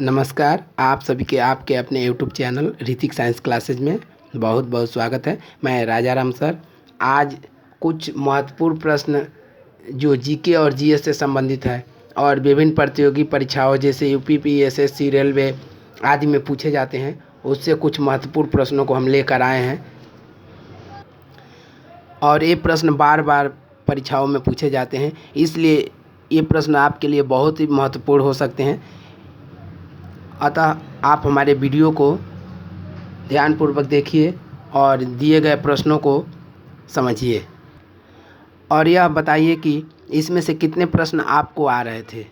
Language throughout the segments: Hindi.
नमस्कार। आप सभी के आपके अपने YouTube channel Hrithik science classes में बहुत बहुत स्वागत है। मैं राजा राम सर। आज कुछ महत्वपूर्ण प्रश्न जो जीके और जीएस से संबंधित है और विभिन्न प्रतियोगी परीक्षाओं जैसे यूपी पीएसएससी रेलवे आदि में पूछे जाते हैं, उससे कुछ महत्वपूर्ण प्रश्नों को हम लेकर आए हैं और ये प्रश्न बार बार परीक्षाओं में पूछे जाते हैं, इसलिए ये प्रश्न आपके लिए बहुत ही महत्वपूर्ण हो सकते हैं। अतः आप हमारे वीडियो को ध्यानपूर्वक देखिए और दिए गए प्रश्नों को समझिए और यह बताइए कि इसमें से कितने प्रश्न आपको आ रहे थे।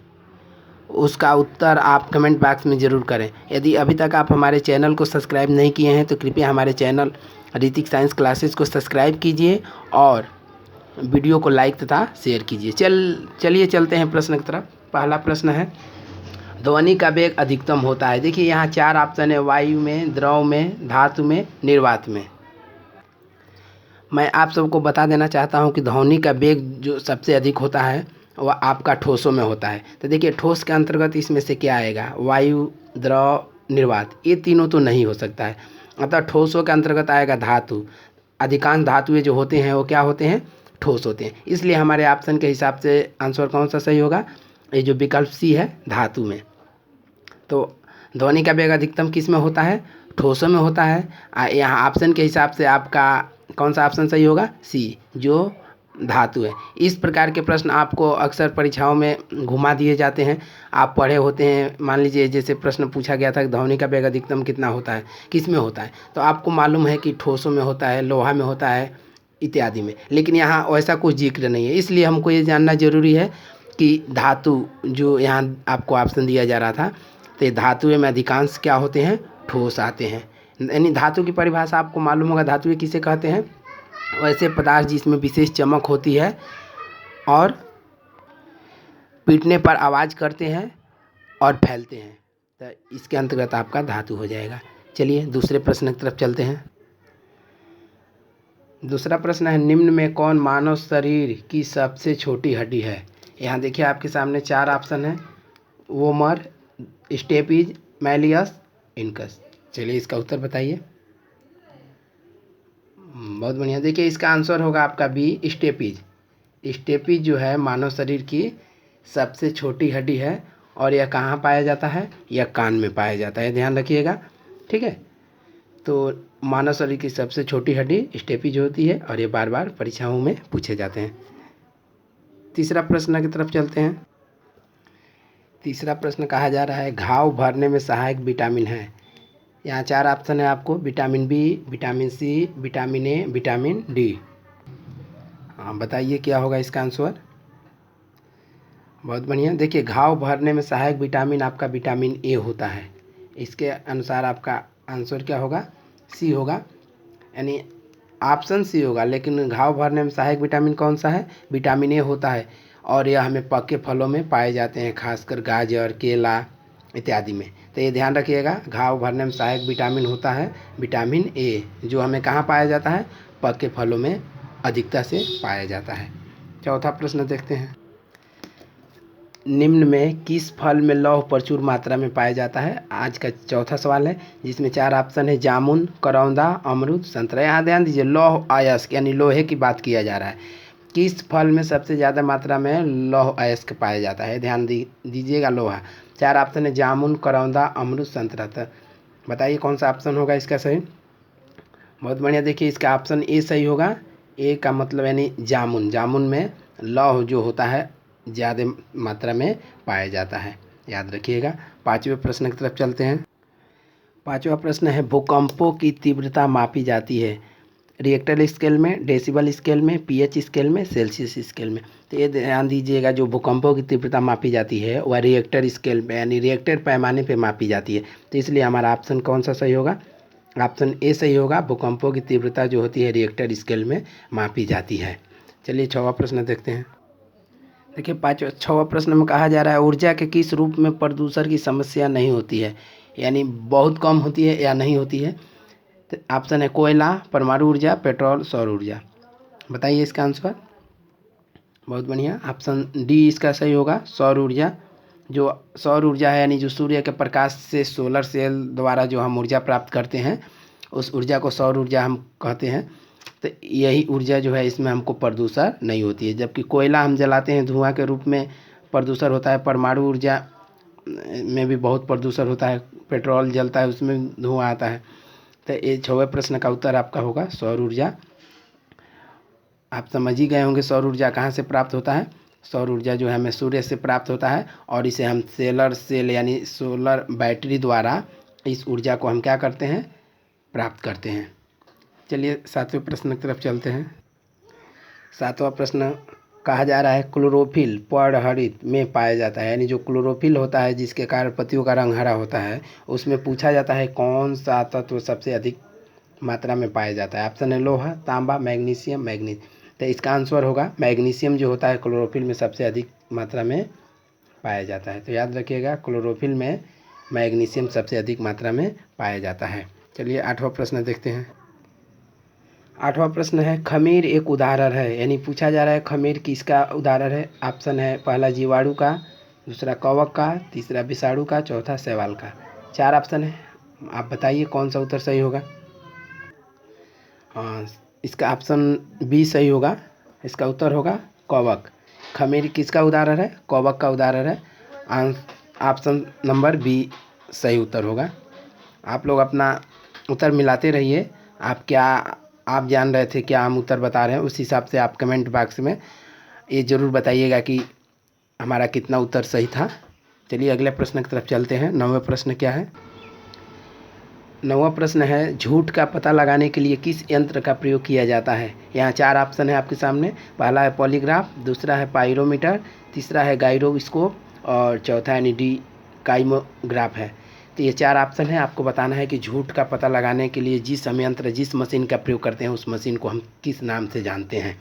उसका उत्तर आप कमेंट बॉक्स में ज़रूर करें। यदि अभी तक आप हमारे चैनल को सब्सक्राइब नहीं किए हैं तो कृपया हमारे चैनल ऋतिक साइंस क्लासेस को सब्सक्राइब कीजिए और वीडियो को लाइक तथा शेयर कीजिए। चलिए चलते हैं प्रश्न की तरफ। पहला प्रश्न है, ध्वनि का वेग अधिकतम होता है। देखिए यहाँ चार ऑप्शन है, वायु में, द्रव में, धातु में, निर्वात में। मैं आप सबको बता देना चाहता हूँ कि ध्वनि का वेग जो सबसे अधिक होता है वह आपका ठोसों में होता है। तो देखिए ठोस के अंतर्गत इसमें से क्या आएगा, वायु, द्रव, निर्वात, ये तीनों तो नहीं हो सकता है। अतः ठोसों के अंतर्गत आएगा धातु। अधिकांश धातुएं जो होते हैं वो क्या होते हैं, ठोस होते हैं। इसलिए हमारे ऑप्शन के हिसाब से आंसर कौन सा सही होगा, ये जो विकल्प सी है, धातु में। तो ध्वनि का वेग अधिकतम किस में होता है, ठोसों में होता है। यहाँ ऑप्शन के हिसाब से आपका कौन सा ऑप्शन सही होगा, सी, जो धातु है। इस प्रकार के प्रश्न आपको अक्सर परीक्षाओं में घुमा दिए जाते हैं। आप पढ़े होते हैं, मान लीजिए जैसे प्रश्न पूछा गया था कि ध्वनि का वेग अधिकतम कितना होता है, किस में होता है, तो आपको मालूम है कि ठोसों में होता है, लोहा में होता है, इत्यादि में। लेकिन यहाँ वैसा कुछ जिक्र नहीं है, इसलिए हमको ये जानना जरूरी है कि धातु जो यहाँ आपको ऑप्शन दिया जा रहा था, तो धातुएं में अधिकांश क्या होते हैं, ठोस आते हैं। यानी धातु की परिभाषा आपको मालूम होगा, धातुएं किसे कहते हैं, वैसे पदार्थ जिसमें विशेष चमक होती है और पीटने पर आवाज़ करते हैं और फैलते हैं, तो इसके अंतर्गत आपका धातु हो जाएगा। चलिए दूसरे प्रश्न की तरफ चलते हैं। दूसरा प्रश्न है, निम्न में कौन मानव शरीर की सबसे छोटी हड्डी है। यहाँ देखिए आपके सामने चार ऑप्शन है, वोमर, स्टेपीज, मैलियस, इनकस। चलिए इसका उत्तर बताइए। बहुत बढ़िया। देखिए इसका आंसर होगा आपका बी, स्टेपीज। स्टेपीज जो है मानव शरीर की सबसे छोटी हड्डी है और यह कहाँ पाया जाता है, यह कान में पाया जाता है, ध्यान रखिएगा, ठीक है। तो मानव शरीर की सबसे छोटी हड्डी स्टेपीज होती है और ये बार बार परीक्षाओं में पूछे जाते हैं। तीसरा प्रश्न की तरफ चलते हैं। तीसरा प्रश्न कहा जा रहा है, घाव भरने में सहायक विटामिन है। यहाँ चार ऑप्शन है आपको, vitamin B, vitamin C, vitamin A, vitamin D. हाँ बताइए क्या होगा इसका आंसर। बहुत बढ़िया। देखिए घाव भरने में सहायक विटामिन आपका विटामिन ए होता है। इसके अनुसार आपका आंसर क्या होगा, सी होगा, यानी ऑप्शन सी होगा। लेकिन घाव भरने में सहायक विटामिन कौन सा है, विटामिन ए होता है और यह हमें पके फलों में पाए जाते हैं, खासकर गाजर, केला इत्यादि में। तो ये ध्यान रखिएगा, घाव भरने में सहायक विटामिन होता है विटामिन ए, जो हमें कहाँ पाया जाता है, पके फलों में अधिकता से पाया जाता है। चौथा प्रश्न देखते हैं, निम्न में किस फल में लौह प्रचुर मात्रा में पाया जाता है। आज का चौथा सवाल है जिसमें चार ऑप्शन है, जामुन, करौंदा, अमरूद, संतरा। यहाँ ध्यान दीजिए, लौह अयस्क यानी लोहे की बात किया जा रहा है। किस फल में सबसे ज़्यादा मात्रा में लौह अयस्क पाया जाता है, ध्यान दीजिएगा, लोहा। चार ऑप्शन है, जामुन, करौंदा, अमरूद, संतरा। तो बताइए कौन सा ऑप्शन होगा इसका सही। बहुत बढ़िया। देखिए इसका ऑप्शन ए सही होगा। ए का मतलब यानी जामुन। जामुन में लौह जो होता है ज़्यादा मात्रा में पाया जाता है, याद रखिएगा। पांचवें प्रश्न की तरफ चलते हैं। पांचवा प्रश्न है, भूकंपों की तीव्रता मापी जाती है रिएक्टर स्केल में, डेसिबल स्केल में, पीएच स्केल में, सेल्सियस स्केल में। तो ये ध्यान दीजिएगा, जो भूकंपों की तीव्रता मापी जाती है वह रिएक्टर स्केल में यानी रिएक्टर पैमाने पे मापी जाती है। तो इसलिए हमारा ऑप्शन कौन सा सही होगा, ऑप्शन ए सही होगा। भूकंपों की तीव्रता जो होती है रिएक्टर स्केल में मापी जाती है। चलिए छठवां प्रश्न देखते हैं। देखिए छठवां प्रश्न में कहा जा रहा है, ऊर्जा के किस रूप में प्रदूषण की समस्या नहीं होती है, यानी बहुत कम होती है या नहीं होती है। तो ऑप्शन है, कोयला, परमाणु ऊर्जा, पेट्रोल, सौर ऊर्जा। बताइए इसका आंसर। बहुत बढ़िया, ऑप्शन डी इसका सही होगा, सौर ऊर्जा। जो सौर ऊर्जा है यानी जो सूर्य के प्रकाश से सोलर सेल द्वारा जो हम ऊर्जा प्राप्त करते हैं उस ऊर्जा को सौर ऊर्जा हम कहते हैं। तो यही ऊर्जा जो है इसमें हमको प्रदूषण नहीं होती है। जबकि कोयला हम जलाते हैं धुआं के रूप में प्रदूषण होता है। परमाणु ऊर्जा में भी बहुत प्रदूषण होता है। पेट्रोल जलता है उसमें धुआं आता है। तो ये 6वें प्रश्न का उत्तर आपका होगा सौर ऊर्जा। आप समझ ही गए होंगे सौर ऊर्जा कहाँ से प्राप्त होता है। सौर ऊर्जा जो है हमें सूर्य से प्राप्त होता है और इसे हम सोलर सेल यानी सोलर बैटरी द्वारा इस ऊर्जा को हम क्या करते हैं, प्राप्त करते हैं। चलिए 7वें प्रश्न की तरफ चलते हैं। 7वां प्रश्न कहा जा रहा है क्लोरोफिल पर्णहरित में पाया जाता है। यानी जो क्लोरोफिल होता है जिसके कारण पत्तियों का रंग हरा होता है, उसमें पूछा जाता है कौन सा तत्व सबसे अधिक मात्रा में पाया जाता है। ऑप्शन है लोहा, तांबा, मैग्नीशियम, मैग्नीज। तो इसका आंसर होगा मैग्नीशियम जो होता है क्लोरोफिल में सबसे अधिक मात्रा में पाया जाता है। तो याद रखिएगा क्लोरोफिल में मैग्नीशियम सबसे अधिक मात्रा में पाया जाता है। चलिए 8वां प्रश्न देखते हैं। 8वां प्रश्न है खमीर एक उदाहरण है। यानी पूछा जा रहा है खमीर किसका उदाहरण है। ऑप्शन है पहला जीवाणु का, दूसरा कवक का, तीसरा विषाणु का, चौथा शैवाल का। 4 ऑप्शन है, आप बताइए कौन सा उत्तर सही होगा। हाँ, इसका ऑप्शन बी सही होगा। इसका उत्तर होगा कवक। खमीर किसका उदाहरण है, कवक का उदाहरण है। ऑप्शन नंबर बी सही उत्तर होगा। आप लोग अपना उत्तर मिलाते रहिए। आप जान रहे थे क्या हम उत्तर बता रहे हैं, उस हिसाब से आप कमेंट बॉक्स में ये ज़रूर बताइएगा कि हमारा कितना उत्तर सही था। चलिए अगले प्रश्न की तरफ चलते हैं। 9वां प्रश्न क्या है। 9वां प्रश्न है झूठ का पता लगाने के लिए किस यंत्र का प्रयोग किया जाता है। यहाँ 4 ऑप्शन है आपके सामने। पहला है पॉलीग्राफ, दूसरा है पायरोमीटर, तीसरा है गायरोस्कोप और चौथा यानी काइमोग्राफ है। तो ये 4 ऑप्शन है। आपको बताना है कि झूठ का पता लगाने के लिए जिस हम यंत्र जिस मशीन का प्रयोग करते हैं उस मशीन को हम किस नाम से जानते हैं।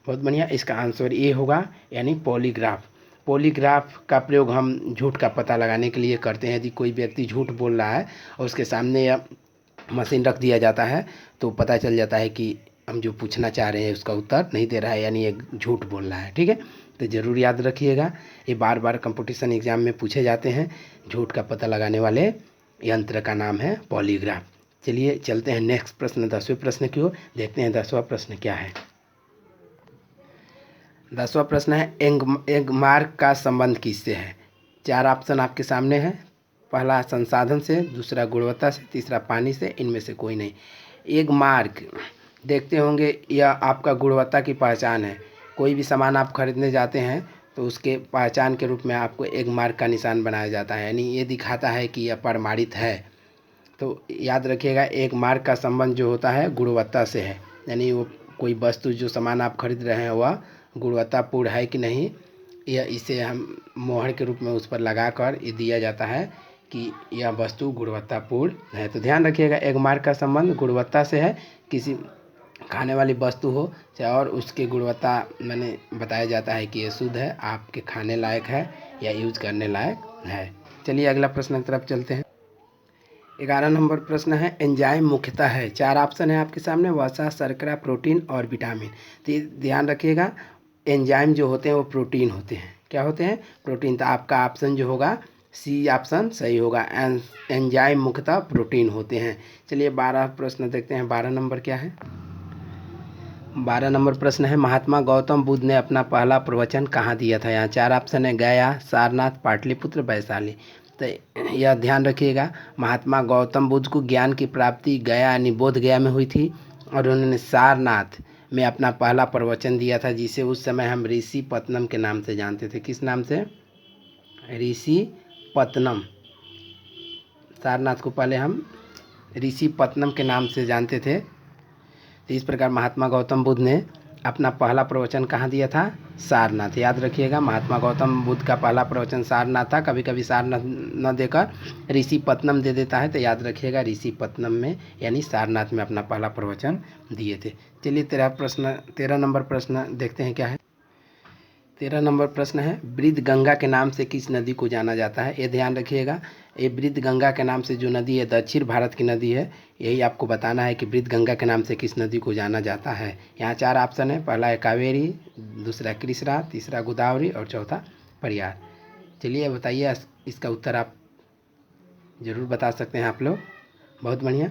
बहुत बढ़िया, इसका आंसर ए होगा यानी पॉलीग्राफ। पॉलीग्राफ का प्रयोग हम झूठ का पता लगाने के लिए करते हैं। यदि कोई व्यक्ति झूठ बोल रहा है और उसके सामने यह मशीन रख दिया जाता है तो पता चल जाता है कि हम जो पूछना चाह रहे हैं उसका उत्तर नहीं दे रहा है, यानी ये झूठ बोल रहा है। ठीक है, तो ज़रूर याद रखिएगा, ये बार बार कंपटीशन एग्जाम में पूछे जाते हैं। झूठ का पता लगाने वाले यंत्र का नाम है पॉलीग्राफ। चलिए चलते हैं नेक्स्ट प्रश्न 10वें प्रश्न की ओर। देखते हैं 10वां प्रश्न क्या है। 10वां प्रश्न है एंगमार्क का संबंध किससे है। 4 ऑप्शन आपके सामने है। पहला संसाधन से, दूसरा गुणवत्ता से, तीसरा पानी से, इनमें से कोई नहीं। एंगमार्क देखते होंगे यह आपका गुणवत्ता की पहचान है। कोई भी सामान आप खरीदने जाते हैं तो उसके पहचान के रूप में आपको एंगमार्क का निशान बनाया जाता है, यानी ये दिखाता है कि यह प्रमाणित है। तो याद रखिएगा एंगमार्क का संबंध जो होता है गुणवत्ता से है, यानी वो कोई वस्तु जो सामान आप खरीद रहे हैं वह गुणवत्तापूर्ण है कि नहीं, यह इसे हम मोहर के रूप में उस पर लगाकर ये दिया जाता है कि यह वस्तु गुणवत्तापूर्ण है। तो ध्यान रखिएगा एंगमार्क का संबंध गुणवत्ता से है। किसी खाने वाली वस्तु हो चाहे और उसकी गुणवत्ता मैंने बताया जाता है कि ये शुद्ध है, आपके खाने लायक है या यूज करने लायक है। चलिए अगला प्रश्न की तरफ चलते हैं। 11 नंबर प्रश्न है एंजाइम मुख्यतः है। 4 ऑप्शन है आपके सामने, वसा, शर्करा, प्रोटीन और विटामिन। तो ये ध्यान रखिएगा एंजाइम जो होते हैं वो प्रोटीन होते हैं। क्या होते हैं, प्रोटीन। तो आपका ऑप्शन जो होगा सी ऑप्शन सही होगा, एंजाइम मुख्यतः प्रोटीन होते हैं। चलिए 12 प्रश्न देखते हैं। 12 नंबर क्या है। 12 नंबर प्रश्न है महात्मा गौतम बुद्ध ने अपना पहला प्रवचन कहाँ दिया था। यहाँ 4 ऑप्शन है गया, सारनाथ, पाटलिपुत्र, वैशाली। तो यह ध्यान रखिएगा महात्मा गौतम बुद्ध को ज्ञान की प्राप्ति गया यानी बोध गया में हुई थी और उन्होंने सारनाथ में अपना पहला प्रवचन दिया था, जिसे उस समय हम ऋषि पत्तनम के नाम से जानते थे। किस नाम से, ऋषि पत्तनम। सारनाथ को पहले हम ऋषि पत्तनम के नाम से जानते थे। तो इस प्रकार महात्मा गौतम बुद्ध ने अपना पहला प्रवचन कहाँ दिया था, सारनाथ। याद रखिएगा महात्मा गौतम बुद्ध का पहला प्रवचन सारनाथ था। कभी कभी सारनाथ न देकर ऋषि पत्तनम दे देता है, तो याद रखिएगा ऋषि पत्तनम में यानी सारनाथ में अपना पहला प्रवचन दिए थे। चलिए 13 नंबर प्रश्न देखते हैं क्या है। 13 नंबर प्रश्न है वृद्ध गंगा के नाम से किस नदी को जाना जाता है। ये ध्यान रखिएगा, ये वृद्ध गंगा के नाम से जो नदी है दक्षिण भारत की नदी है। यही आपको बताना है कि वृद्ध गंगा के नाम से किस नदी को जाना जाता है। यहाँ 4 ऑप्शन है। पहला है कावेरी, दूसरा कृष्णा, तीसरा गोदावरी और चौथा परियार। चलिए बताइए, इसका उत्तर आप ज़रूर बता सकते हैं आप लोग। बहुत बढ़िया।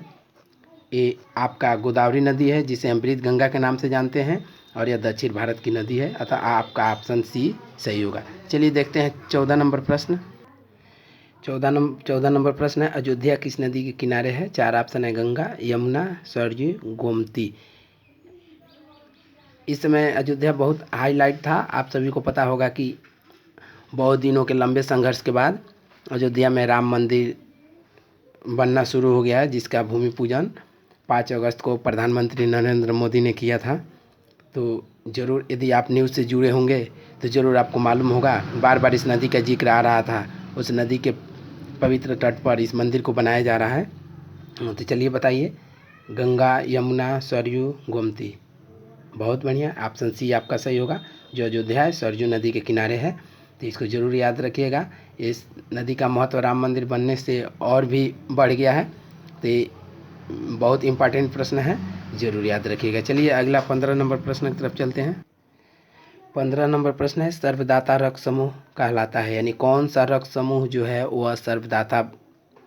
ये आपका गोदावरी नदी है, जिसे हम मृत गंगा के नाम से जानते हैं, और यह दक्षिण भारत की नदी है, अतः आपका ऑप्शन सी सही होगा। चलिए देखते हैं 14 नंबर प्रश्न। 14 नंबर प्रश्न है, अयोध्या किस नदी के किनारे है? 4 ऑप्शन है, गंगा, यमुना, सरयू, गोमती। इस समय अयोध्या बहुत हाईलाइट था। आप सभी को पता होगा कि बहुत दिनों के लंबे संघर्ष के बाद अयोध्या में राम मंदिर बनना शुरू हो गया है, जिसका भूमि पूजन 5 अगस्त को प्रधानमंत्री नरेंद्र मोदी ने किया था। तो ज़रूर यदि आप न्यूज़ से जुड़े होंगे तो ज़रूर आपको मालूम होगा, बार बार इस नदी का जिक्र आ रहा था। उस नदी के पवित्र तट पर इस मंदिर को बनाया जा रहा है। तो चलिए बताइए, गंगा, यमुना, सरयू, गोमती। बहुत बढ़िया, ऑप्शन सी आपका सही होगा। जो अयोध्या है सरयू नदी के किनारे है, तो इसको ज़रूर याद रखिएगा। इस नदी का महत्व राम मंदिर बनने से और भी बढ़ गया है। तो ये बहुत इम्पॉर्टेंट प्रश्न है, ज़रूर याद रखिएगा। चलिए अगला 15 नंबर प्रश्न की तरफ चलते हैं। 15 नंबर प्रश्न है, सर्वदाता रक्त समूह कहलाता है, यानी कौन सा रक्त समूह जो है वह सर्वदाता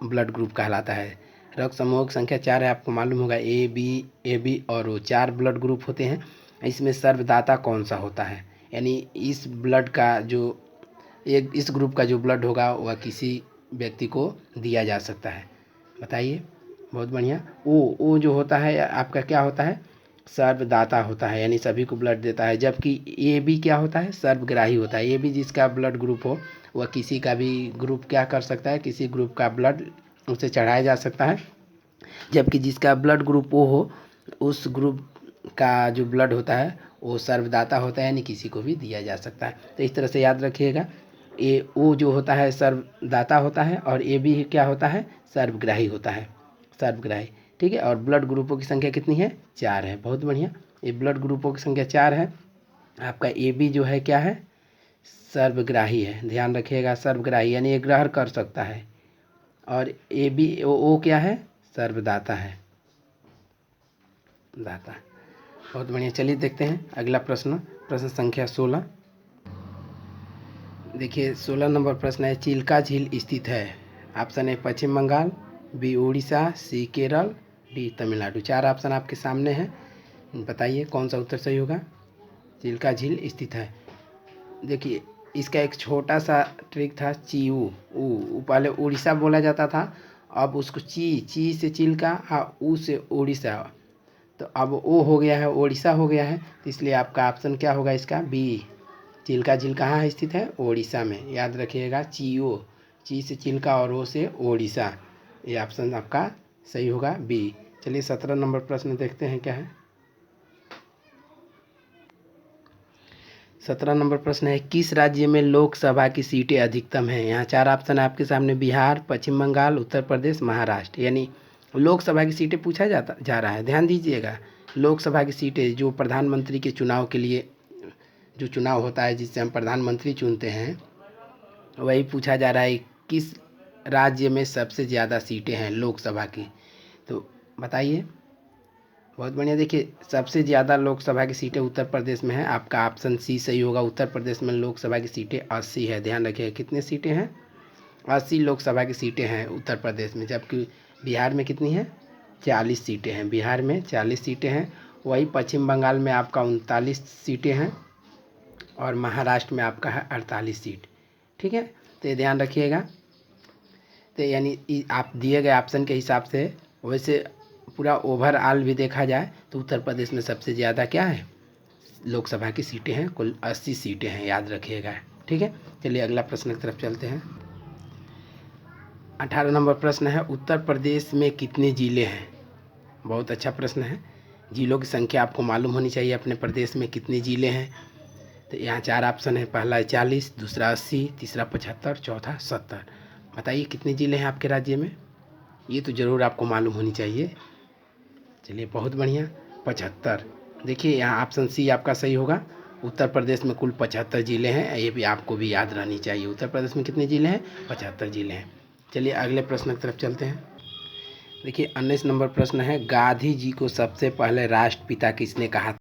ब्लड ग्रुप कहलाता है? रक्त समूह की संख्या 4 है, आपको मालूम होगा, ए बी और ओ 4 ब्लड ग्रुप होते हैं। इसमें सर्वदाता कौन सा होता है? यानी इस ब्लड का जो इस ग्रुप का जो ब्लड होगा वह किसी व्यक्ति को दिया जा सकता है। बताइए। बहुत बढ़िया। ओ जो होता है आपका क्या होता है? सर्वदाता होता है, यानी सभी को ब्लड देता है। जबकि ए बी क्या होता है? सर्वग्राही होता है। ए बी जिसका ब्लड ग्रुप हो वह किसी का भी ग्रुप क्या कर सकता है? किसी ग्रुप का ब्लड उसे चढ़ाया जा सकता है। जबकि जिसका ब्लड ग्रुप ओ हो, उस ग्रुप का जो ब्लड होता है वो सर्वदाता होता है, यानी किसी को भी दिया जा सकता है। तो इस तरह से याद रखिएगा, ए ओ जो होता है सर्वदाता होता है, और ए बी क्या होता है? सर्वग्राही होता है, सर्वग्राही। ठीक है। और ब्लड ग्रुपों की संख्या कितनी है? 4 है। बहुत बढ़िया। ये ब्लड ग्रुपों की संख्या 4 है। आपका ए बी जो है क्या है? सर्वग्राही है। ध्यान रखिएगा, सर्वग्राही यानी ये ग्रहण कर सकता है। और ए बी ओ क्या है? सर्वदाता है, दाता। बहुत बढ़िया। चलिए देखते हैं अगला प्रश्न, प्रश्न संख्या 16। देखिए 16 नंबर प्रश्न है, चिल्का झील स्थित है? Option A Paschim Bangal, B Orissa, C Kerala, D Tamil Nadu. 4 option आपके सामने हैं, बताइए कौन सा उत्तर सही होगा। चिल्का झील स्थित है। देखिए इसका एक छोटा सा ट्रिक था, चीऊ ऊ पहले उड़ीसा बोला जाता था, अब उसको ची से चिल्का और ऊ से उड़ीसा, तो अब ओ हो गया है, ओडिशा हो गया है। तो इसलिए आपका ऑप्शन क्या होगा इसका? बी। चिल्का झील कहाँ स्थित है? ओडिशा में। याद रखिएगा, ची से चिल्का और ओ से ओडिशा। ये ऑप्शन आपका सही होगा, बी। चलिए 17 नंबर प्रश्न देखते हैं क्या है। 17 नंबर प्रश्न है, किस राज्य में लोकसभा की सीटें अधिकतम हैं? यहाँ 4 ऑप्शन है आपके सामने, बिहार, पश्चिम बंगाल, उत्तर प्रदेश, महाराष्ट्र। यानी लोकसभा की सीटें पूछा जा रहा है। ध्यान दीजिएगा, लोकसभा की सीटें जो प्रधानमंत्री के चुनाव के लिए जो चुनाव होता है, जिससे हम प्रधानमंत्री चुनते हैं, वही पूछा जा रहा है किस राज्य में सबसे ज़्यादा सीटें हैं लोकसभा की। तो बताइए। बहुत बढ़िया। देखिए सबसे ज़्यादा लोकसभा की सीटें उत्तर प्रदेश में है, आपका ऑप्शन सी सही होगा। उत्तर प्रदेश में लोकसभा की सीटें 80 है। ध्यान रखिएगा, कितने सीटें हैं? 80 लोकसभा की सीटें हैं उत्तर प्रदेश में। जबकि बिहार में कितनी है? 40 सीटें हैं। बिहार में 40 सीटें हैं। वही पश्चिम बंगाल में आपका 39 सीटें हैं, और महाराष्ट्र में आपका है 48 सीट। ठीक है, तो ये ध्यान रखिएगा। तो यानी आप दिए गए ऑप्शन के हिसाब से वैसे पूरा ओवरऑल भी देखा जाए तो उत्तर प्रदेश में सबसे ज़्यादा क्या है? लोकसभा की सीटें हैं, कुल 80 सीटें हैं, याद रखिएगा। ठीक है। चलिए अगला प्रश्न की तरफ चलते हैं। 18 नंबर प्रश्न है, उत्तर प्रदेश में कितने ज़िले हैं? बहुत अच्छा प्रश्न है। ज़िलों की संख्या आपको मालूम होनी चाहिए, अपने प्रदेश में कितने ज़िले हैं। तो यहाँ 4 ऑप्शन है, पहला 40, दूसरा 80, तीसरा 75, चौथा 70। बताइए कितने ज़िले हैं आपके राज्य में? ये तो ज़रूर आपको मालूम होनी चाहिए। चलिए बहुत बढ़िया, 75। देखिए यहाँ ऑप्शन सी आपका सही होगा। उत्तर प्रदेश में कुल 75 ज़िले हैं, ये भी आपको भी याद रहनी चाहिए। उत्तर प्रदेश में कितने ज़िले हैं? 75 ज़िले हैं। चलिए अगले प्रश्न की तरफ चलते हैं। देखिए 19 नंबर प्रश्न है, गांधी जी को सबसे पहले राष्ट्रपिता किसने कहा था?